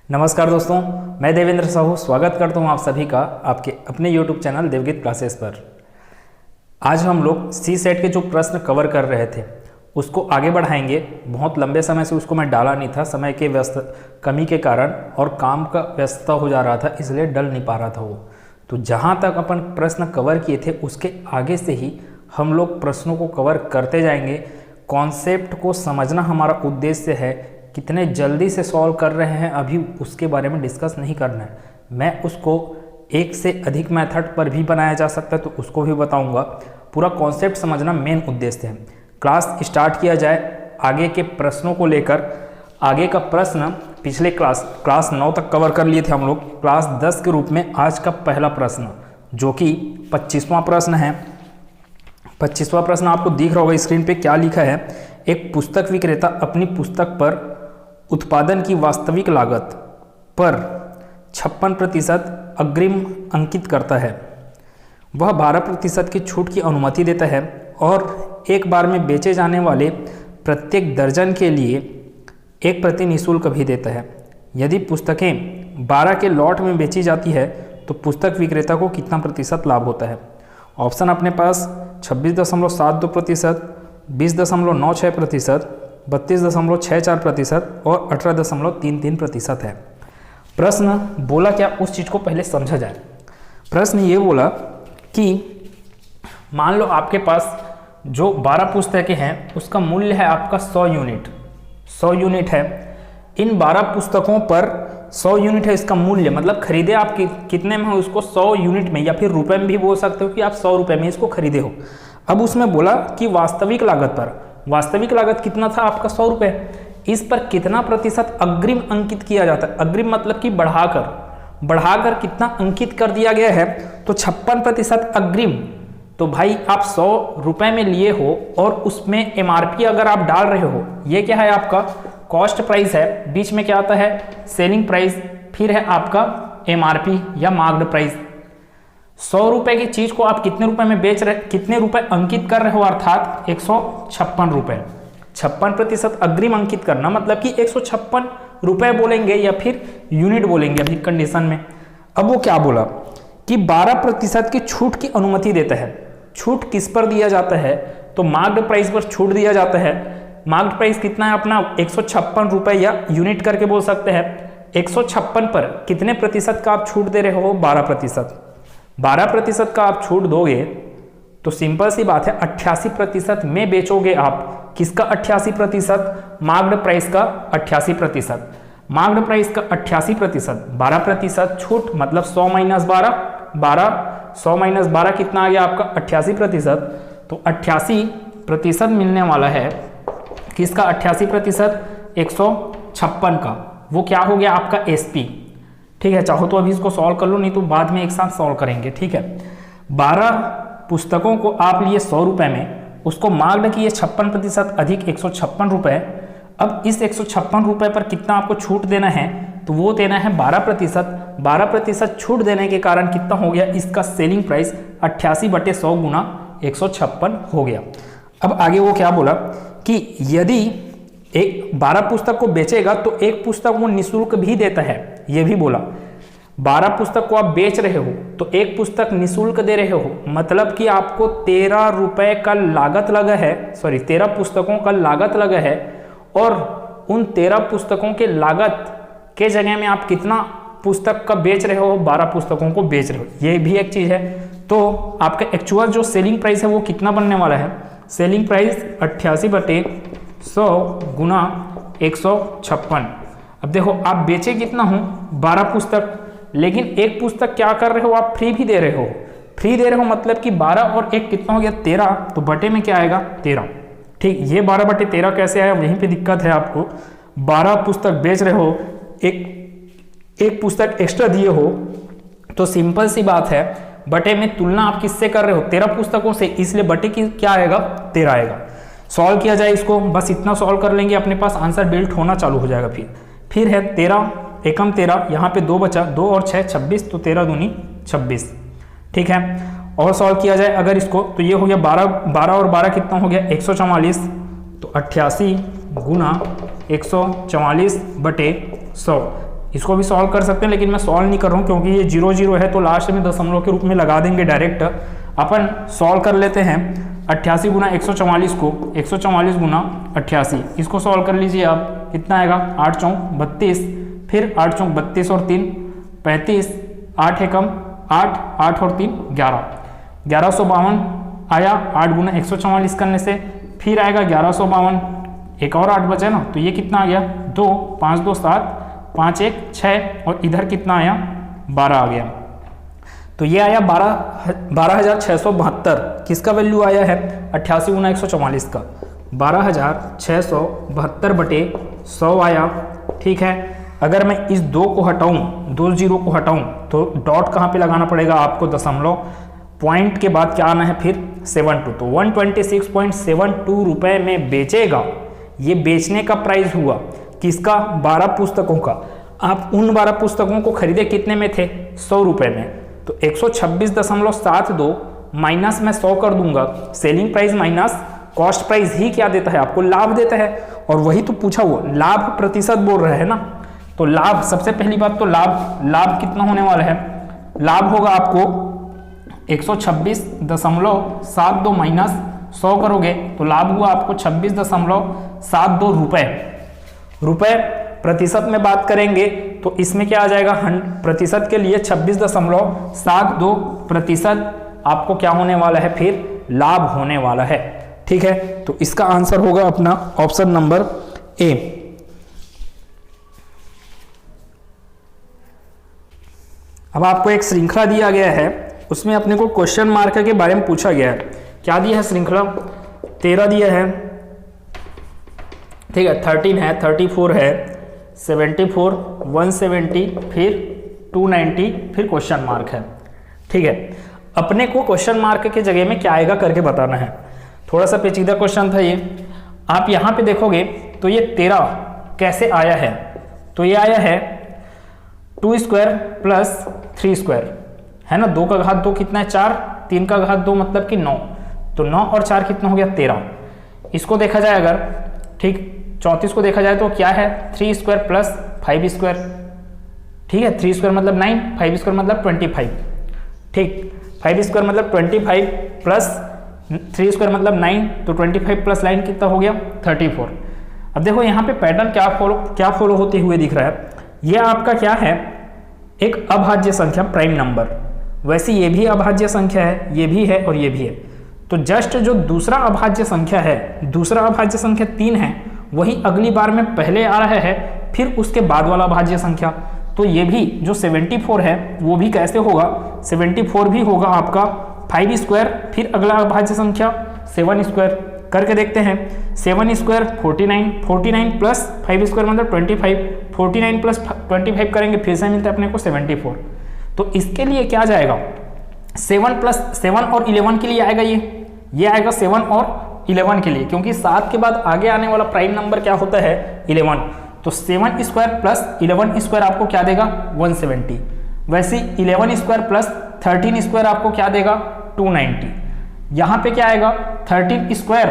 नमस्कार दोस्तों, मैं देवेंद्र साहू स्वागत करता हूं आप सभी का आपके अपने YouTube चैनल देवगीत क्लासेस पर। आज हम लोग सी सेट के जो प्रश्न कवर कर रहे थे उसको आगे बढ़ाएंगे। बहुत लंबे समय से उसको मैं डाला नहीं था, समय के कमी के कारण और काम का व्यस्तता हो जा रहा था, इसलिए डल नहीं पा रहा था वो। तो जहाँ तक अपन प्रश्न कवर किए थे उसके आगे से ही हम लोग प्रश्नों को कवर करते जाएंगे। कॉन्सेप्ट को समझना हमारा उद्देश्य है, कितने जल्दी से सॉल्व कर रहे हैं अभी उसके बारे में डिस्कस नहीं करना है। मैं उसको एक से अधिक मेथड पर भी बनाया जा सकता है तो उसको भी बताऊंगा। पूरा कॉन्सेप्ट समझना मेन उद्देश्य है। क्लास स्टार्ट किया जाए आगे के प्रश्नों को लेकर। आगे का प्रश्न पिछले क्लास 9 तक कवर कर लिए थे हम लोग। क्लास 10 के रूप में आज का पहला प्रश्न जो कि 25वां प्रश्न है। 25वां प्रश्न आपको दिख रहा होगा स्क्रीन पे। क्या लिखा है? एक पुस्तक विक्रेता अपनी पुस्तक पर उत्पादन की वास्तविक लागत पर 56% अग्रिम अंकित करता है। वह 12% की छूट की अनुमति देता है और एक बार में बेचे जाने वाले प्रत्येक दर्जन के लिए एक प्रति निःशुल्क भी देता है। यदि पुस्तकें 12 के लॉट में बेची जाती है तो पुस्तक विक्रेता को कितना प्रतिशत लाभ होता है? ऑप्शन अपने पास 26.72%, 20.96%, 32.64% और 18.33% है। प्रश्न बोला क्या, उस चीज़ को पहले समझा जाए। प्रश्न ये बोला कि मान लो आपके पास जो 12 पुस्तकें हैं उसका मूल्य है आपका 100 यूनिट। 100 यूनिट है। इन 12 पुस्तकों पर 100 यूनिट है इसका मूल्य, मतलब खरीदे आप कितने में हो उसको? 100 यूनिट में, या फिर रुपए में भी बोल सकते हो कि आप 100 रुपए में इसको खरीदे हो। अब उसमें बोला कि वास्तविक लागत पर, वास्तविक लागत कितना था आपका? 100 रुपये। इस पर कितना प्रतिशत अग्रिम अंकित किया जाता है? अग्रिम मतलब कि बढ़ाकर कितना अंकित कर दिया गया है? तो 56% अग्रिम। तो भाई आप 100 रुपए में लिए हो और उसमें एमआरपी अगर आप डाल रहे हो, ये क्या है आपका? कॉस्ट प्राइस है। बीच में क्या आता है? Selling price. फिर है आपका एमआरपी या मार्क्ड प्राइस। 100 रुपए की चीज को आप कितने रुपए में बेच रहे, कितने रुपए अंकित कर रहे हो? अर्थात 156 रुपए। 56% अग्रिम अंकित करना मतलब कि 156 रुपए बोलेंगे या फिर यूनिट बोलेंगे अभी कंडीशन में। अब वो क्या बोला कि 12% की छूट की अनुमति देता है। छूट किस पर दिया जाता है? तो मार्क्ड प्राइस पर छूट दिया जाता है। मार्क्ड प्राइस कितना है अपना? 156 रुपए या यूनिट करके बोल सकते हैं। 156 पर कितने प्रतिशत का आप छूट दे रहे हो? 12%। 12% का आप छूट दोगे तो सिंपल सी बात है 88% में बेचोगे आप। किसका 88%? मार्क्ड प्राइस का 88%। मार्क्ड प्राइस का 88%, 12% छूट मतलब 100 माइनस 100 माइनस 12 कितना आ गया आपका? 88%। तो 88% मिलने वाला है। किसका 88%? 156 का। वो क्या हो गया आपका? एसपी। ठीक है, चाहो तो अभी इसको सॉल्व कर लो, नहीं तो बाद में एक साथ सॉल्व करेंगे। ठीक है, 12 पुस्तकों को आप लिए 100 रुपए में, उसको मार्क्ड किए 56% अधिक 156 रुपए। अब इस 156 रुपए पर कितना आपको छूट देना है? तो वो देना है 12%। 12% छूट देने के कारण कितना हो गया? इसका सेलिंग प्राइस 88/100 गुना 156 हो गया। अब आगे वो क्या बोला कि यदि एक 12 पुस्तक को बेचेगा तो एक पुस्तक वो निःशुल्क भी देता है। ये भी बोला 12 पुस्तक को आप बेच रहे हो तो एक पुस्तक निःशुल्क दे रहे हो, मतलब कि आपको 13 रुपए का लागत लगा है। 13 पुस्तकों का लागत लगा है और उन 13 पुस्तकों के लागत के जगह में आप कितना पुस्तक का बेच रहे हो? 12 पुस्तकों को बेच रहे हो। ये भी एक चीज है। तो आपका एक्चुअल जो सेलिंग प्राइस है वो कितना बनने वाला है? सेलिंग प्राइस 88/100 गुना 156। अब देखो आप बेचे कितना हो? 12 पुस्तक, लेकिन एक पुस्तक क्या कर रहे हो आप? फ्री भी दे रहे हो। फ्री दे रहे हो मतलब कि 12 और 1 कितना हो गया? 13। तो बटे में क्या आएगा? 13। ठीक, ये 12/13 कैसे आया? यहीं पे दिक्कत है आपको। 12 पुस्तक बेच रहे हो, एक पुस्तक एक्स्ट्रा दिए हो, तो सिंपल सी बात है बटे में तुलना आप किससे कर रहे हो? 13 पुस्तकों से, इसलिए बटे की क्या आएगा? 13 आएगा। सॉल्व किया जाए इसको, बस इतना सॉल्व कर लेंगे, अपने पास आंसर बिल्ट होना चालू हो जाएगा। फिर है 13 एकम 13, यहाँ पे 2 बचा, 2 और 6 26, तो 13 दूनी 26। ठीक है, और सॉल्व किया जाए अगर इसको तो ये हो गया 12 और 12 कितना हो गया? 144। तो 88 गुना 144/100। इसको भी सॉल्व कर सकते हैं, लेकिन मैं सॉल्व नहीं कर रहा हूँ क्योंकि ये 0 0 है, तो लास्ट में दशमलव के रूप में लगा देंगे डायरेक्ट। अपन सॉल्व कर लेते हैं 88 गुना 144 को, 144 गुना 88, इसको सॉल्व कर लीजिए आप। कितना आएगा, 8 चौक 32, फिर 8 चौक 32 और 3 35, 8 एकम 8, 8 और 3 11, 1152 आया 8 गुना 144 करने से। फिर आएगा 1152, एक और 8 बचे ना, तो ये कितना आ गया 2, 5 2 7, 5 1 6, और इधर कितना आया 12 आ गया। तो ये आया 12,672। किसका वैल्यू आया है, 88 गुना 144 का, 12,672 बटे 100 आया। ठीक है, अगर मैं इस 2 को हटाऊं, 2 0 को हटाऊं, तो डॉट कहाँ पे लगाना पड़ेगा आपको, दशमलव पॉइंट के बाद क्या आना है फिर 72, तो 126.72 रुपए में बेचेगा। ये बेचने का प्राइस हुआ किसका, 12 पुस्तकों का। आप उन 12 पुस्तकों को खरीदे कितने में थे, 100 रुपए में, तो 126.72 माइनस में 100 कर दूंगा, selling price minus cost price ही क्या देता है आपको, लाभ देता है। और वही तो पूछा हुआ, लाभ प्रतिशत बोल रहे हैं ना, तो लाभ, सबसे पहली बात तो लाभ कितना होने वाला है, लाभ होगा आपको 126.72 माइनस 100 करोगे तो लाभ हुआ आपको 26.72 रुपए। प्रतिशत में बात करेंगे तो इसमें क्या आ जाएगा, प्रतिशत के लिए 26.72% आपको क्या होने वाला है, फिर लाभ होने वाला है। ठीक है, तो इसका आंसर होगा अपना ऑप्शन नंबर ए। अब आपको एक श्रृंखला दिया गया है, उसमें अपने को क्वेश्चन मार्क के बारे में पूछा गया है। क्या दिया है श्रृंखला, 13 दिया है, ठीक है, 13 है, 34 है, 74, 170, फिर 290, फिर क्वेश्चन मार्क है। ठीक है, अपने को क्वेश्चन मार्क के जगह में क्या आएगा करके बताना है। थोड़ा सा पेचीदा क्वेश्चन था ये। आप यहाँ पे देखोगे तो ये 13 कैसे आया है, तो ये आया है 2 स्क्वायर प्लस 3 स्क्वायर, है ना, 2 का घात 2 कितना है 4, 3 का घात 2 मतलब कि 9, तो 9 और 4 कितना हो गया 13। इसको देखा जाए अगर, ठीक, 34 को देखा जाए तो क्या है 3 स्क्वायर प्लस 5 स्क्वायर, ठीक है, 3 स्क्वायर मतलब 9, 5 स्क्वायर मतलब 25, ठीक, 5 स्क्वायर मतलब 25 प्लस 3 स्क्वायर मतलब 9, तो 25 प्लस 9 कितना हो गया 34। अब देखो यहाँ पे पैटर्न क्या फॉलो होते हुए दिख रहा है, ये आपका क्या है, एक अभाज्य संख्या प्राइम नंबर, वैसे ये भी अभाज्य संख्या है, ये भी है और ये भी है, तो जस्ट जो दूसरा अभाज्य संख्या है, दूसरा अभाज्य संख्या 3 है, वही अगली बार में पहले आ रहा है, फिर उसके बाद वाला अभाज्य संख्या। तो ये भी जो 74 है वो भी कैसे होगा, 74 भी होगा आपका 5 स्क्वायर, फिर अगला अभाज्य संख्या 7 स्क्वायर, करके देखते हैं। 7 स्क्वायर 49, 49 प्लस 5 स्क्वायर मतलब 25, 49 प्लस 25 करेंगे फिर से मिलता है अपने को 74। तो इसके लिए क्या जाएगा, 7 प्लस 7 और 11 के लिए आएगा, ये आएगा 7 और 11 के लिए, क्योंकि 7 के बाद आगे आने वाला प्राइम नंबर क्या होता है 11, तो 7 स्क्वायर प्लस 11 स्क्वायर आपको क्या देगा 170। वैसे 11 स्क्वायर प्लस 13 स्क्वायर आपको क्या देगा 290। यहाँ पे क्या आएगा 13 स्क्वायर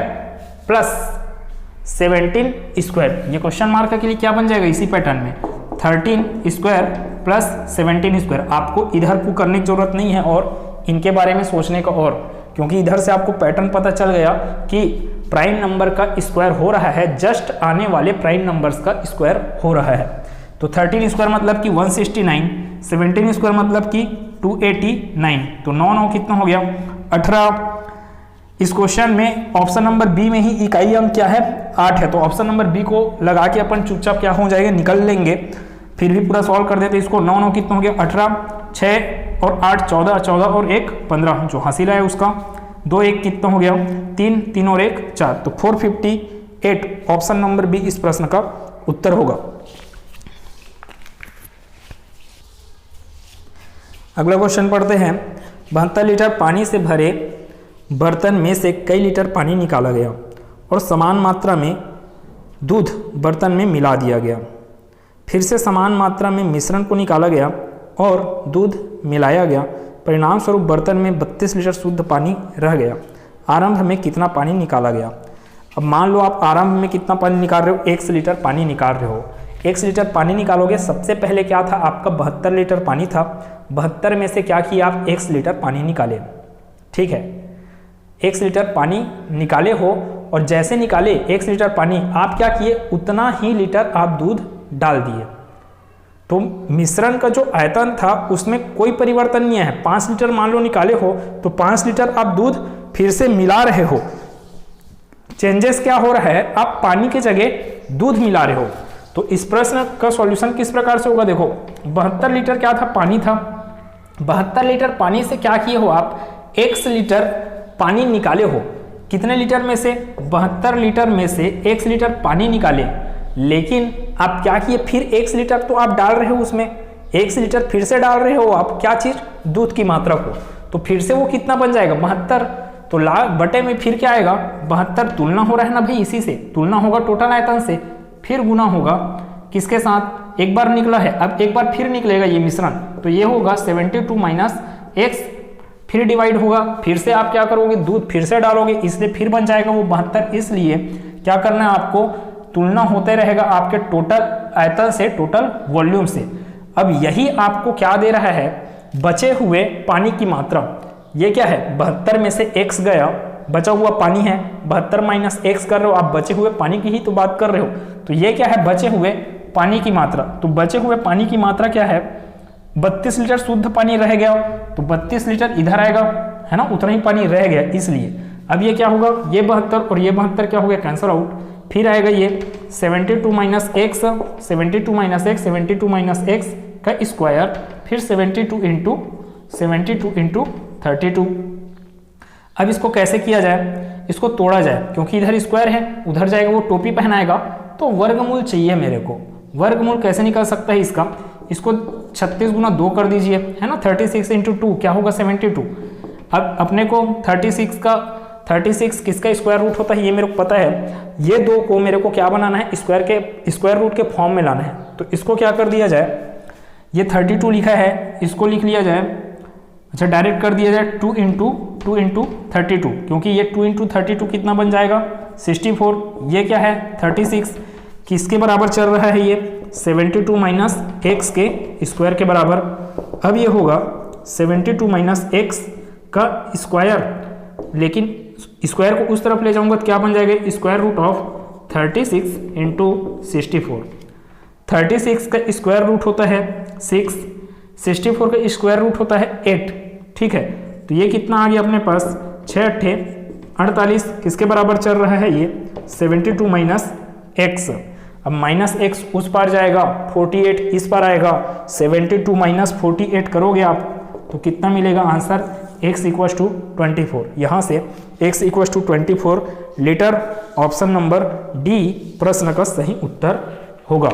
प्लस 17 स्क्वायर, ये क्वेश्चन मार्क के लिए क्या बन जाएगा इसी पैटर्न में 13 स्क्वायर प्लस 17 स्क्वायर। आपको इधर को करने की जरूरत नहीं है और इनके बारे में सोचने का, और क्योंकि इधर से आपको पैटर्न पता चल गया कि प्राइम नंबर का स्क्वायर हो रहा है, जस्ट आने वाले प्राइम नंबर्स का स्क्वायर हो रहा है। तो 13 स्क्वायर मतलब कि 169, 17 स्क्वायर मतलब कि 289, तो 9 कितना हो गया 18। इस क्वेश्चन में ऑप्शन नंबर बी में ही इकाई अंक क्या है 8 है, तो ऑप्शन नंबर बी को लगा के अपन चुपचाप क्या हो जाएगा निकल लेंगे। फिर भी पूरा सॉल्व कर देते इसको, 9 कितना हो गया 18, 6 और 8 14, 14 और 1 15, जो हासिल है उसका 2 1 कितना हो गया 3, 3 और 1 4, तो 458 ऑप्शन नंबर बी इस प्रश्न का उत्तर होगा। अगला क्वेश्चन पढ़ते हैं। 72 लीटर पानी से भरे बर्तन में से कई लीटर पानी निकाला गया और समान मात्रा में दूध बर्तन में मिला दिया गया। फिर से समान मात्रा में मिश्रण को निकाला गया और दूध मिलाया गया। परिणाम स्वरूप बर्तन में 32 लीटर शुद्ध पानी रह गया। आरंभ में कितना पानी निकाला गया। अब मान लो आप आरंभ में कितना पानी निकाल रहे हो, 1 लीटर पानी निकाल रहे हो। x लीटर पानी निकालोगे, सबसे पहले क्या था आपका 72 लीटर पानी था, 72 में से क्या किया आप x लीटर पानी निकाले, ठीक है, x लीटर पानी निकाले हो, और जैसे निकाले x लीटर पानी आप क्या किए, उतना ही लीटर आप दूध डाल दिए। तो मिश्रण का जो आयतन था उसमें कोई परिवर्तन नहीं है, 5 लीटर मान लो निकाले हो तो 5 लीटर आप दूध फिर से मिला रहे हो, चेंजेस क्या हो रहा है, आप पानी की जगह दूध मिला रहे हो। तो इस प्रश्न का सॉल्यूशन किस प्रकार से होगा, देखो 72 लीटर क्या था, पानी था, 72 लीटर पानी से क्या किए हो आप, x लीटर पानी निकाले हो, कितने लीटर में से, 72 लीटर में से x लीटर पानी निकाले, लेकिन आप क्या किए, फिर x लीटर तो आप डाल रहे हो उसमें, x लीटर फिर से डाल रहे हो आप, क्या चीज, दूध की मात्रा को, तो फिर से वो कितना बन जाएगा, 72, तो लाख बटे में फिर क्या आएगा, 72 तुलना हो रहा है ना भाई, इसी से तुलना होगा टोटल आयतन से, फिर गुना होगा किसके साथ, एक बार निकला है, अब एक बार फिर निकलेगा ये मिश्रण, तो ये होगा 72 माइनस x, फिर डिवाइड होगा, फिर से आप क्या करोगे, दूध फिर से डालोगे, इसलिए फिर बन जाएगा वो 72। इसलिए क्या करना है आपको, तुलना होते रहेगा आपके टोटल आयतन से, टोटल वॉल्यूम से। अब यही आपको क्या दे रहा है, बचे हुए पानी की मात्रा, ये क्या है, 72 में से x गया, बचा हुआ पानी है, 72 माइनस x कर रहे हो आप, बचे हुए पानी की ही तो बात कर रहे हो, तो ये क्या है, बचे हुए पानी की मात्रा, तो बचे हुए पानी की मात्रा क्या है, 32 लीटर शुद्ध पानी रह गया, तो 32 लीटर इधर आएगा, है ना, उतना ही पानी रह गया, इसलिए अब ये क्या होगा, ये 72 और ये 72 क्या हो गया, कैंसिल आउट, फिर आएगा ये 72 minus x, 72 minus x, 72 minus x का स्क्वायर, फिर 72 इंटू 32। अब इसको कैसे किया जाए, इसको तोड़ा जाए, क्योंकि इधर स्क्वायर है, उधर जाएगा वो टोपी पहनाएगा, तो वर्गमूल चाहिए मेरे को। वर्गमूल कैसे निकल सकता है इसका, इसको 36 गुना 2 कर दीजिए, है ना, 36 इंटू 2 क्या होगा, 72। अब अपने को 36 किसका स्क्वायर रूट होता है ये मेरे को पता है, ये 2 को मेरे को क्या बनाना है, स्क्वायर रूट के फॉर्म में लाना है। तो इसको क्या कर दिया जाए, ये 32 लिखा है, इसको लिख लिया जाए, अच्छा डायरेक्ट कर दिया जाए 2 इंटू 32, क्योंकि ये 2 इंटू 32 कितना बन जाएगा, 64। ये क्या है, 36 किसके बराबर चल रहा है, ये 72 माइनस एक्स के स्क्वायर के बराबर। अब ये होगा 72 माइनस एक्स का स्क्वायर, लेकिन स्क्वायर को उस तरफ ले जाऊंगा तो क्या बन जाएगा, स्क्वायर रूट ऑफ 36 इंटू 64। 36 का स्क्वायर रूट होता है 6, 64 का स्क्वायर रूट होता है 8, ठीक है। तो ये कितना आ गया अपने पास, 6 8 48, किसके बराबर चल रहा है ये, 72 माइनस एक्स। अब माइनस एक्स उस पार जाएगा, 48 इस पार आएगा, 72 माइनस 48 करोगे आप तो कितना मिलेगा आंसर, x इक्वल टू 24। यहाँ से x equal to 24 litre, option number D प्रश्न का सही उत्तर होगा।